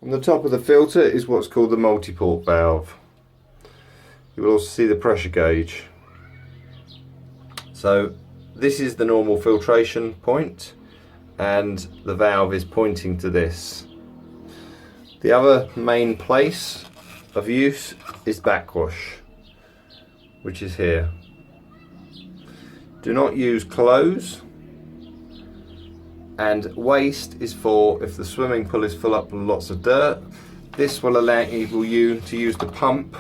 On the top of the filter is what's called the multi-port valve. You will also see the pressure gauge. So this is the normal filtration point and the valve is pointing to this. The other main place of use is backwash, which is here. Do not use close, and waste is for if the swimming pool is full up with lots of dirt. This will enable you to use the pump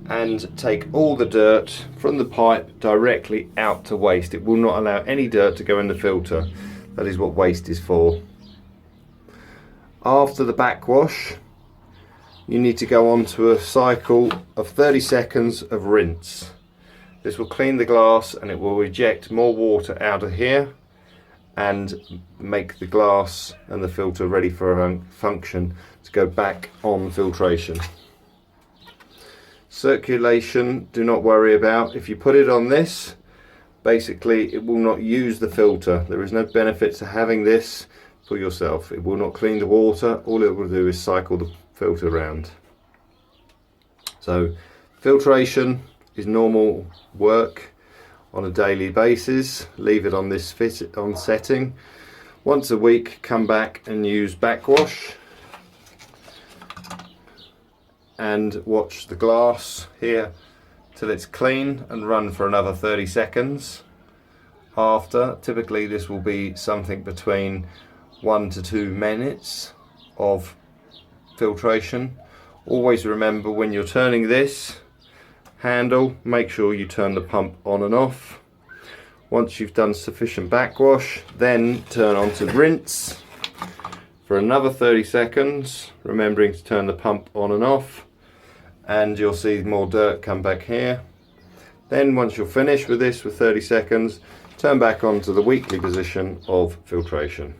and take all the dirt from the pipe directly out to waste. It will not allow any dirt to go in the filter. That is what waste is for. After the backwash, you need to go on to a cycle of 30 seconds of rinse. This will clean the glass and it will eject more water out of here and make the glass and the filter ready for a function to go back on filtration. Circulation, do not worry about. If you put it on this, basically it will not use the filter. There is no benefit to having this for yourself. It will not clean the water. All it will do is cycle the filter around. So filtration is normal work on a daily basis. Leave it on this on setting. Once a week, come back and use backwash and watch the glass here till it's clean and run for another 30 seconds. After, typically this will be something between 1 to 2 minutes of filtration. Always remember, when you're turning this handle, make sure you turn the pump on and off. Once you've done sufficient backwash, then turn on to rinse for another 30 seconds, remembering to turn the pump on and off, and you'll see more dirt come back here. Then once you're finished with this for 30 seconds, turn back on to the weekly position of filtration.